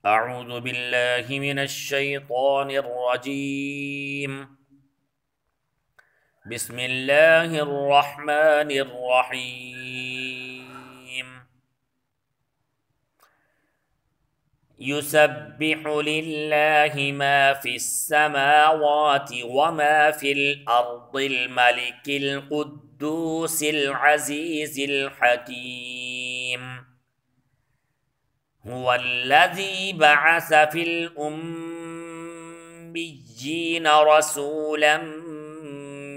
أعوذ بالله من الشيطان الرجيم. بسم الله الرحمن الرحيم. يسبح لله ما في السماوات وما في الأرض الملك القدوس العزيز الحكيم. هو الذي بعث في الأميين رسولا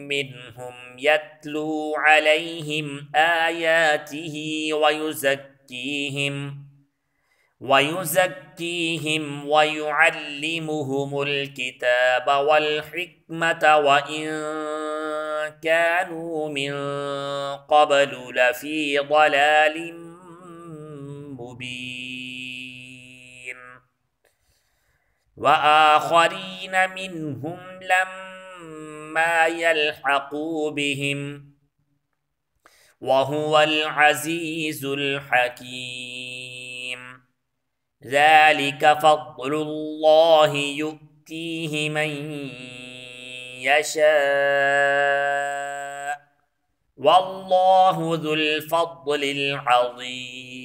منهم يتلو عليهم آياته ويزكيهم ويعلمهم الكتاب والحكمة وإن كانوا من قبل لفي ضلال مبين. وآخرين منهم لما يلحقوا بهم وهو العزيز الحكيم. ذلك فضل الله يؤتيه من يشاء والله ذو الفضل العظيم.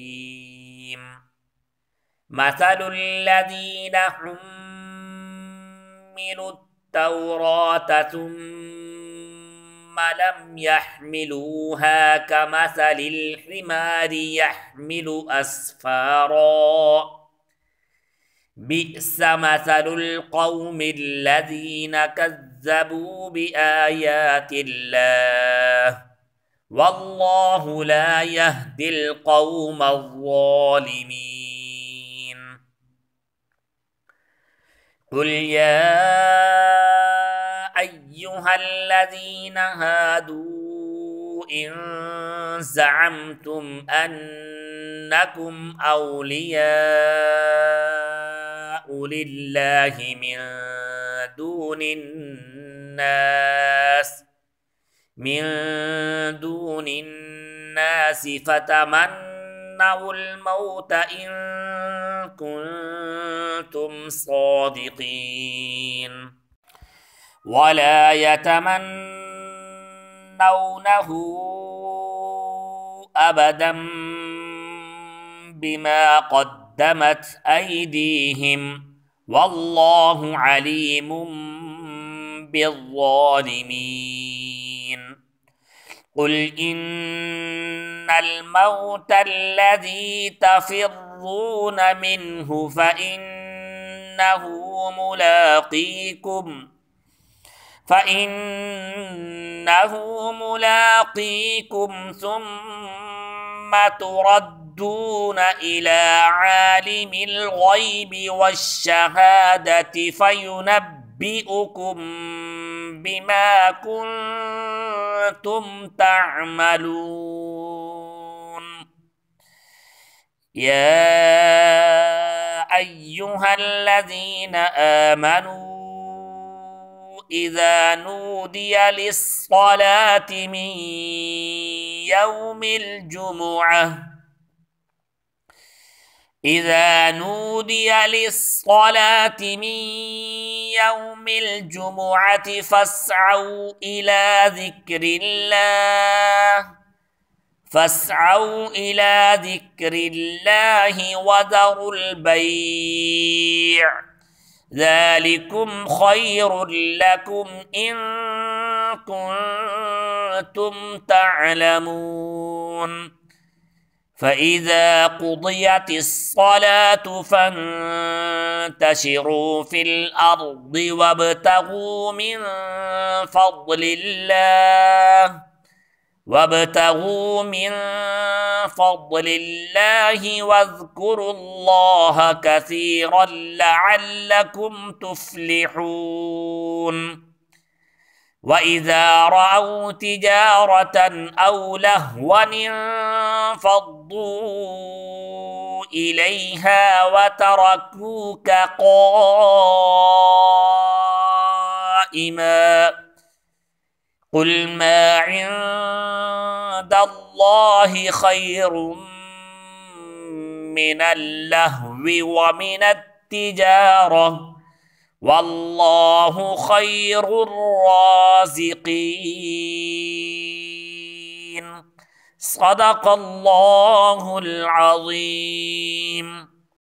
مثل الذين حملوا التوراة ثم لم يحملوها كمثل الحمار يحمل أسفارا بئس مثل القوم الذين كذبوا بآيات الله والله لا يهدي القوم الظالمين. قل يا أيها الذين هادوا إن زعمتم أنكم أولياء لله من دون الناس فتمنوا الموت إن كنتم صادقين ولا يتمنونه أبدا بما قدمت أيديهم والله عليم بالظالمين. قل إن الموت الذي تفرون منه فإنه ملاقيكم ثم تردون إلى عالم الغيب والشهادة فينبئكم بما كنتم تعملون. يا أيها الذين آمنوا إذا نودي للصلاة من يوم الجمعة فاسعوا إلى ذكر الله وذروا البيع ذلكم خير لكم إن كنتم تعلمون. فإذا قضيت الصلاة فانتشروا في الأرض وابتغوا من فضل الله واذكروا الله كثيرا لعلكم تفلحون. وإذا رأوا تجارة أو لهوا انفضوا إليها وتركوك قائما قل ما عند الله خير من اللهو ومن التجارة والله خير الرازقين. صدق الله العظيم.